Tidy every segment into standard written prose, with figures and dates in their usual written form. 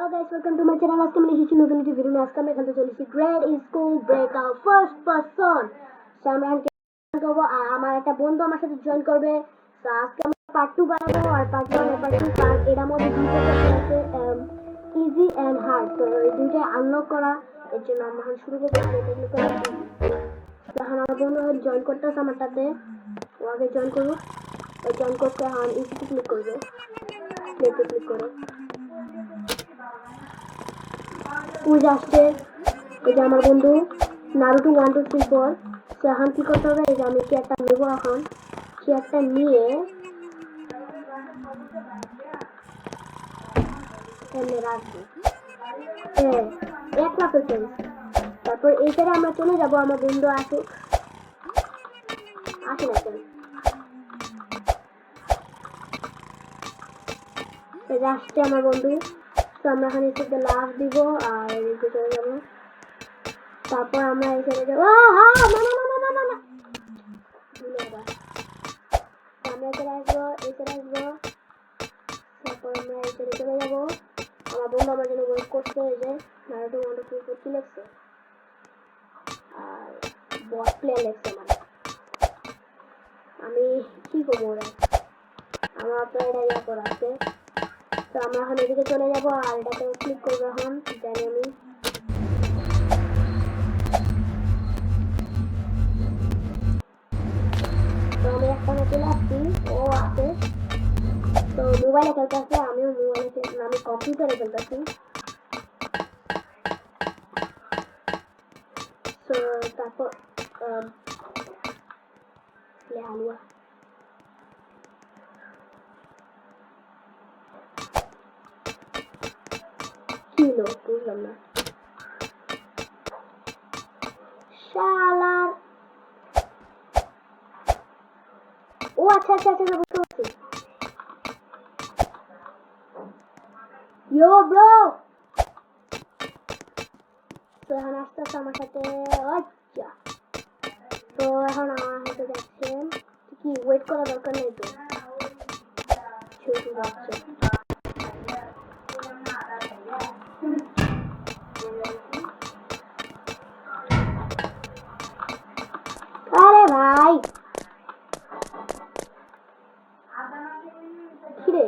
Hello guys, welcome to my channel. आज के मैं लेके नতুন একটি ভিডিও নিয়ে আজকে আমরা খেলতে চলেছি grade school breakout first person. So আমরা এখন করব আর আমার একটা বন্ধু আমার সাথে জয়েন করবে। সো আজকে আমরা পার্ট 2 বানাবো আর পার্ট 1 আর পার্ট 2 কারণ এর মধ্যে দুটো আছে ইজি এন্ড হার্ড। তো এই দুটো আনলক করা এর জন্য আমরা এখন শুরু করব। এখন আমার বন্ধু জয়েন করতেছে আমার সাথে। ও আগে জয়েন করব। ও জয়েন করতে এখন ইজিতে ক্লিক করবে। প্লেতে ক্লিক করো। পূজা আসছে এই যে আমার বন্ধু নারুটো 1 2 3 4। সো এখন কি করতে হবে, এই যে আমি চেয়ারটা নেব। এখন চেয়ারটা নিয়ে এখানে রাখবো। এক লাখ সেকেন্ড। তারপর এইটারে আমরা চলে যাব। আমার বন্ধু আসুক, আসে না কেন এই যে আসছে আমার বন্ধু। তো আমরা এখন এসে লাভ দিব আর এদিকে চলে যাবো। তারপর আমরা এখানে যাবো। আমরা এখানে আসবো, এখানে আসবো। তারপর আমরা এখানে চলে যাবো। আমার বন্ধু আমার জন্য ওয়েট করছে। এই যে নারুটো 1 2 3 4 কি লেখছে আর বস প্লে লেখছে। মানে আমি কি করবো ওরা, আমার তো এটা ইয়া করা আছে। তো আমরা এখন এদিকে চলে যাবো আর এটাতে ক্লিক করবো। এখন জানি আমি তো আমি একটা চলে আসছি। ও আসছে। তো মোবাইলে খেলতেছে, আমিও মোবাইলে আমি কম্পিউটারে খেলতেছি। তো তারপর হালুয়া কি লো বুঝলাম না শালার। ও আচ্ছা আচ্ছা আচ্ছা বুঝতে পারছি। ইয়ো ব্রো। তো এখন আস্তে আস্তে আমার সাথে আচ্ছা। তো এখন আমার হাতে যাচ্ছে কি ওয়েট করা দরকার নেই। তো ছোট বাচ্চা আরে ভাই কিরে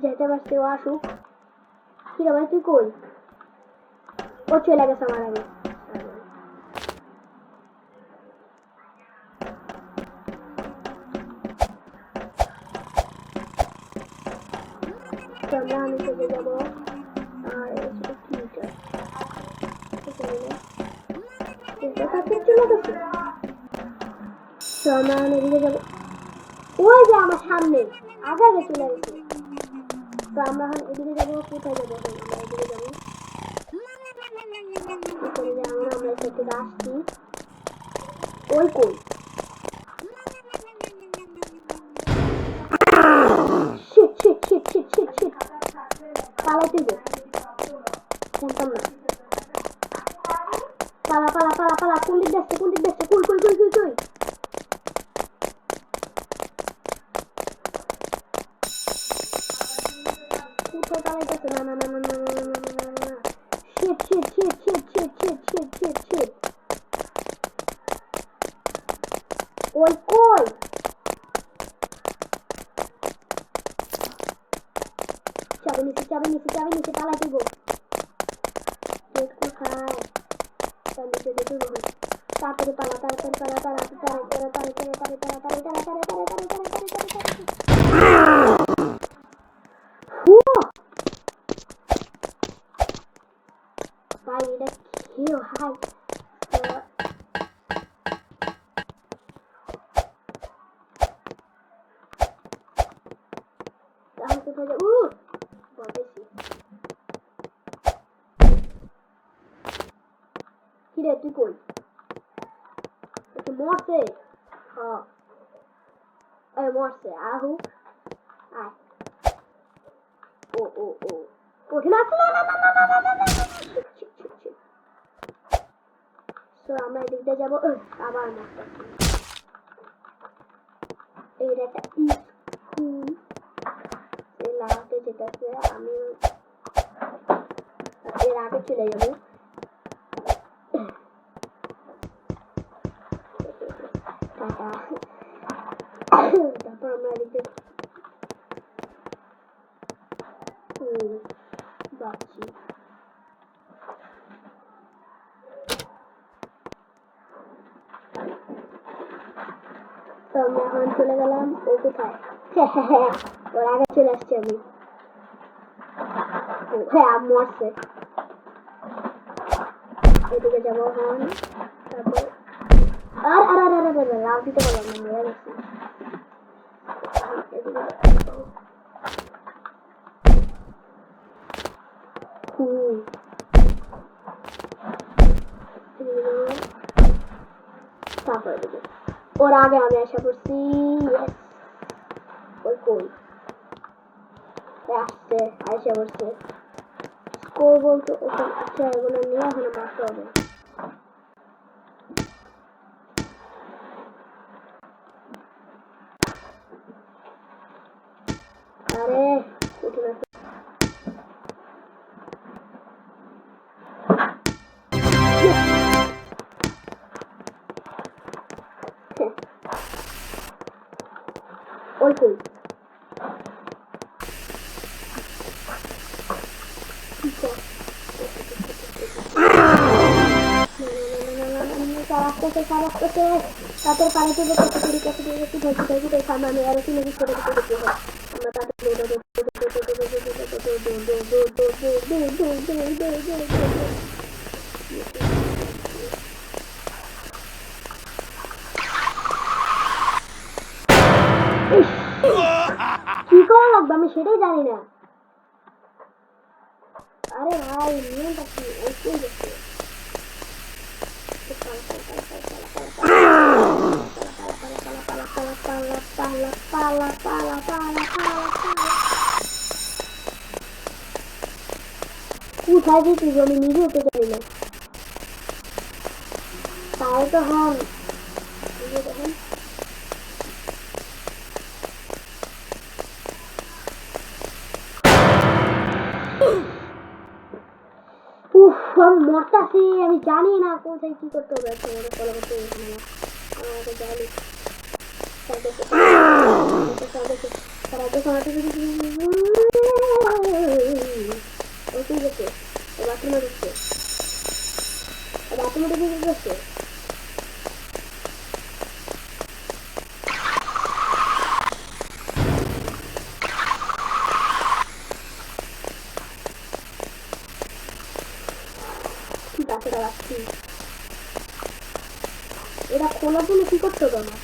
যেতে পারছি। ও আসুক। কিরে ভাই তুই কই? ও চলে গেছে আমার আগে। তো আমরা আমি চলে যাবো আর তো আমরা এদিকে যাবো। ওই যে আমার সামনে আগে আগে চলে গেছে। তো আমরা এখন এদিকে যাবো। কোথায় যাবো? আমরা এদিকে যাবো। আমরা এদিকে আসছি। ওই কই shit shit shit shit shit shit পালাইতে দে। জানতাম না। পালা পালা পালা পালা। কোন দিক যাচ্ছে? কোন দিক যাচ্ছে? কই কই কই কই কই কোথায় পালাইতেছে? না না না না না না না না না না। Sheet shit shit shit shit shit shit shit sheet. ওই কই চাবি নিচে চাবি নিচে চাবি নিচে পালাই দিব। পেট কোথায়? তার নিচে দেখে দেবো। তাড়াতাড়ি পালা তাড়াতাড়ি পালা তাড়াতাড়ি তাড়াতাড়ি তাড়াতাড়ি তাড়াতাড়ি তাড়াতাড়ি তাড়াতাড়ি তাড়াতাড়ি তাড়াতাড়ি তাড়াতাড়ি। ভাই এটা খেয়েও হাই। আমি কোথায় যাবো? বলতেছি কিরে তুই কই? একটু মরছে। হ্যাঁ এই মরছে। আহু আয়। ও ও ও ওঠে না। তো আমরা এদিক দিয়ে যাবো। আবার এটা একটা স্কুল এই লাগাতে যেতেছে আমি এর আগে চলে যাবো টাটা তারপর আমরা এদিকে যাচ্ছি তো আমি এখন চলে গেলাম ও কোথায় ওর আগে চলে আসছি আমি হ্যাঁ মরছে এদিকে যাবো এখন তারপর আর আর আর আর আর লাভ দিতে পারলাম না মরে গেছি এদিকে তারপর এদিকে ওর আগে আমি আশা করছি ওই কই আসছে আশা করছে স্কোর বলতে ওখানে আচ্ছা এগুলো নিয়ে ওখানে মারতে হবে আরে উঠে গেছে ওই কই তাদের পানিতে যে কত করে কত করে একটু ধরতে থাকি তাই সামনে আমি আরো কিনে করে দিতে দেখতে হয় আমরা তাদের কি করা লাগবে আমি সেটাই জানি না আরে ভাই নিয়মটা কি ওই কই গেছে কোথায় যেতে আমি নিজেও তো জানি না তাই তো হ্যাঁ দেখেন আমি মরতাছি আমি জানি না কোথায় কি করতে হবে ফলো করতে হবে না আমাকে জানি বাথরুমে ঢুকছে এটা খোলার জন্য কি করতে হবে আমার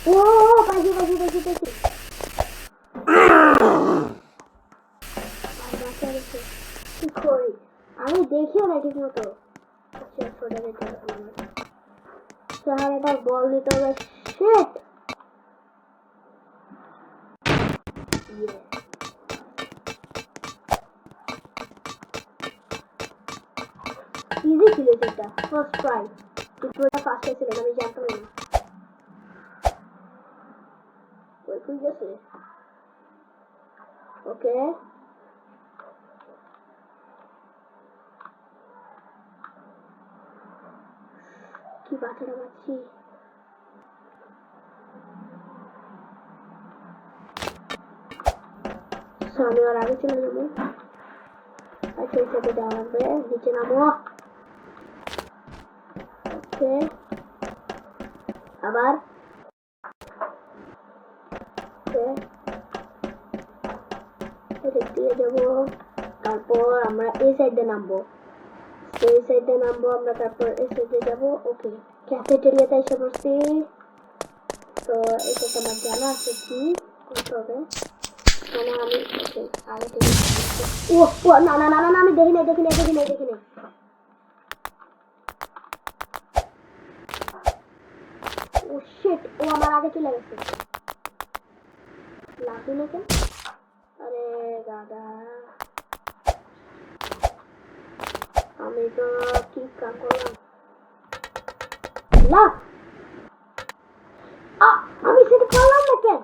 ও পাইছি কি করি আমি দেখিও না ঠিক মতো চেহারাটা বল নিতে হবে শিট ইজি ছিল যেটা ফার্স্ট ট্রাই কিন্তু ওটা ফার্স্ট ছিল আমি জানতাম না ওই কই গেছে ওকে কি বাচ্চাটা পাচ্ছি সামনে আর আগে চলে যাবো আচ্ছা এই সাথে যাওয়া লাগবে নিচে নামো ওকে আবার দিয়ে যাবো তারপর আমরা এই সাইডে নামবো আমরা তারপর এই সাইডে যাবো ওকে ক্যাফেটেরিয়াতে এসে পড়ছি তো এটা তোমার জানা আছে কি করতে হবে মানে আমি আগে থেকে ও না আমি দেখি নাই ও শিট ও আমার আগে চলে গেছে লাগবে না কেন আরে দাদা তো কি কাম করলাম না আমি সেটা পারলাম না কেন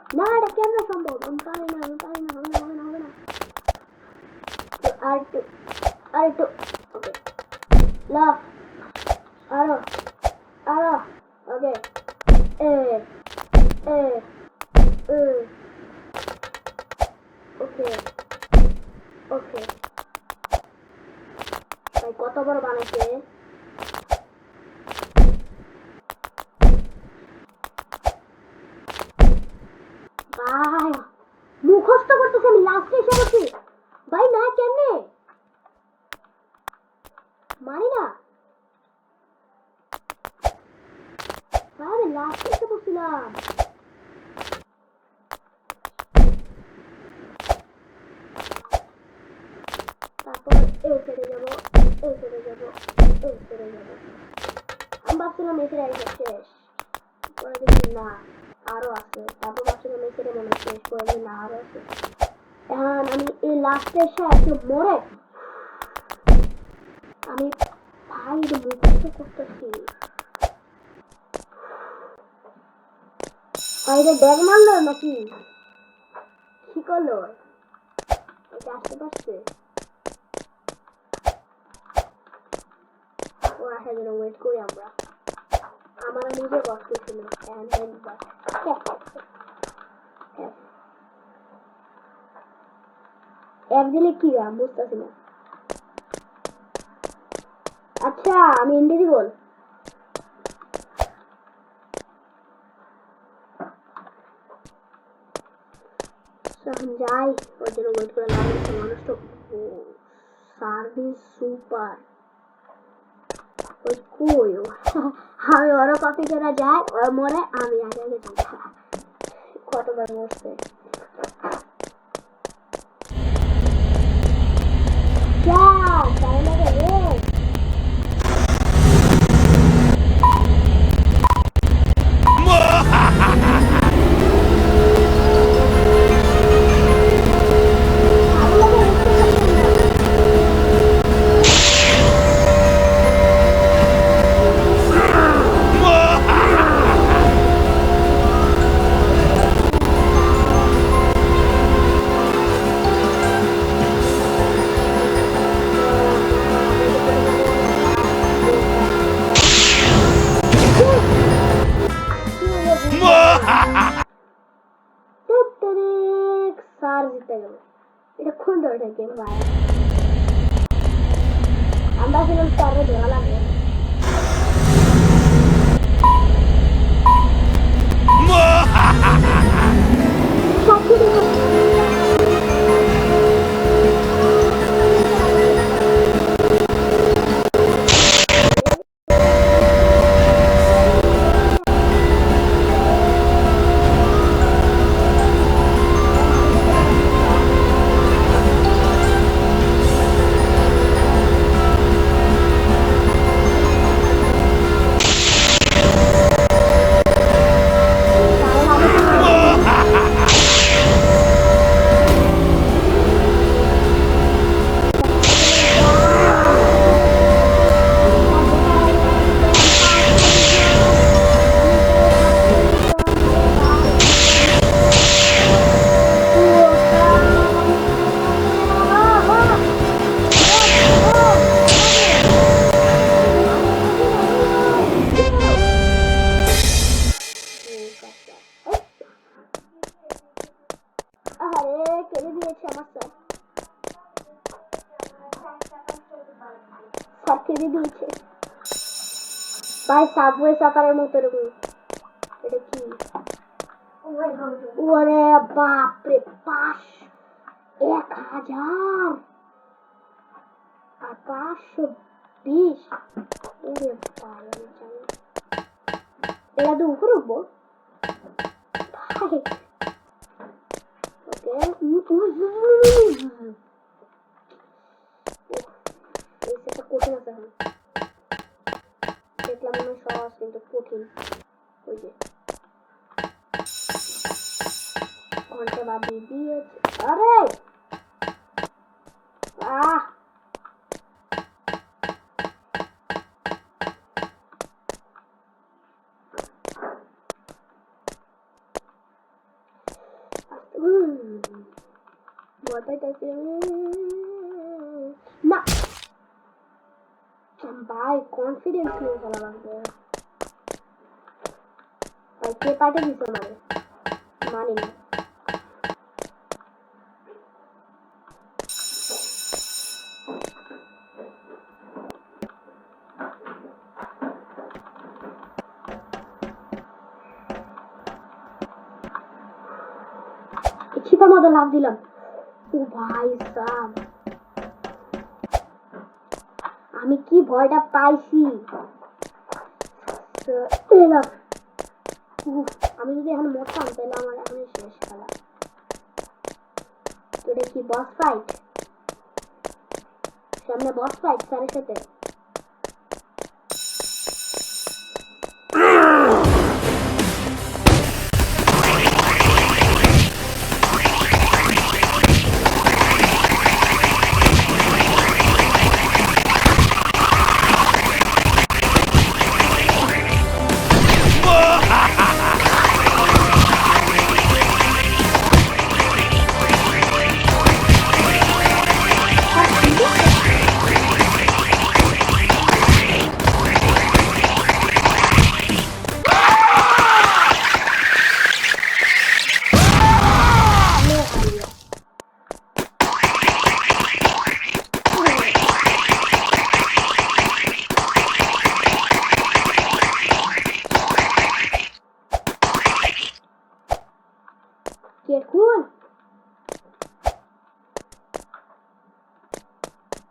না এটা কেমন সম্ভব আমি পারি না হবে না আরেকটু ওকে না আরো ওকে এ এ এ ওকে ওকে ভাই কত বড় বানাইছে ভাই মুখস্থ করতেছি আমি লাস্টে এসে বসি ভাই না কেমনে মানি না ভাই আমি লাস্টে এসে বসছিলাম তারপর এই সাইডে যাবো আমি ভাবছিলাম এই সাইডে শেষ পরে দেখি না আরো আছে তারপর ভাবছিলাম এই সাইডে মনে শেষ পরে দেখি না আরো আছে এখন আমি এই লাস্টে এসে একটু মরে আমি ভাই মুখস্থ করতেছি ভাইরে ব্যাগ মারলো নাকি কি করলো এটা আসতে পারছে ও আসার জন্য ওয়েট করি আমরা আমার নিজে কষ্ট ছিল অ্যাপ দিলে কি আমি বুঝতেছি না আচ্ছা আমি ইনভিজিবল এখন যাই ওর জন্য ওয়েট করে লাগছে মানুষ তো সার্ভিস সুপার ওই কই আমি ওরা কপি করে যাই ওর মনে আমি আগে যাই কতবার মরছে তাই লাগে রে সার জিতে গেল এটা কোন ধরনের গেম ভাই আমরা ছিলাম সারে ধরা লাগে ভাই সাবওয়ে সাফারের মতো এরকম এটা কি ওরে বাপরে 1000 আর 520 এরে ভাই এটা তো উপরে উঠবো ভাই ওকে এই সেটা কঠিন আছে দেখলাম মনে সহজ কিন্তু কঠিন ওই যে ঘন্টা বাদি দিয়েছে আরে যাইতেছি না ভাই, কনফিডেন্স নিয়ে খেলা লাগবে ভাই। কে পাঠিয়ে দিছে আমারে? মানি না। ছিপার মধ্যে লাভ দিলাম। ও ভাই সাব, আমি কি ভয়টা পাইছি। আমি যদি এখন মরতাম তাহলে আমার এখনই শেষ খেলা। এটা কি বস ফাইট? সামনে বস ফাইট স্যারের সাথে।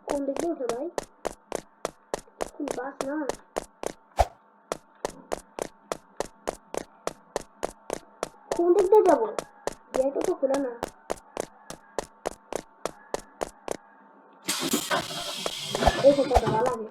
কোন দিকে উঠে ভাই? বাস না, কোন দিক দিয়ে যাবো? গেটও তো খোলা না। এই সেটা ভালো লাগে।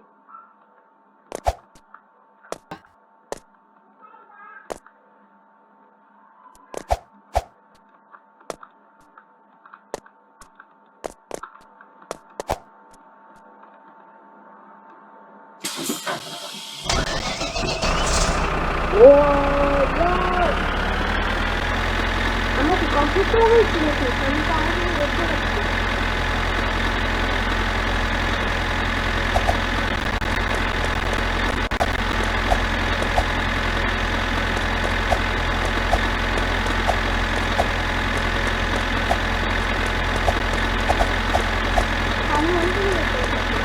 আমরা কি কমপ্লিট করে হয়েছি নাকি? আমি তো আগে দেখতে পাচ্ছি। আমি অনেকগুলো দেখতে পাচ্ছি।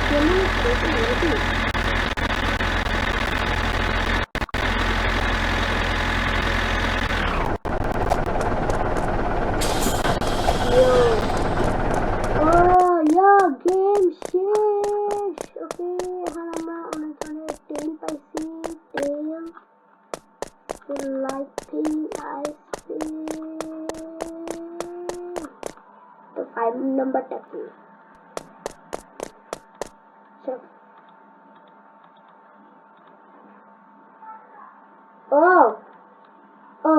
কেমন দেখি? গেম শেষ। ওকে, এখন আমরা অনেক ধরনের টেল পাইছি। টেল লাইটিং আইসি। তো 5 নাম্বারটা কি? ও ও,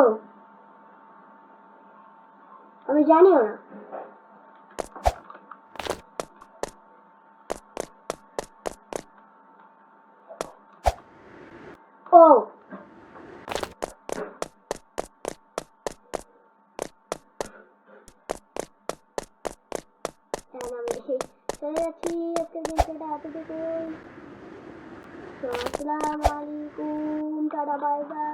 আমি জানিও না। ও আমি চলে যাচ্ছি। আজকের গেমটা এতটুকুই। আসসালামু আলাইকুম, টাটা বাই বাই।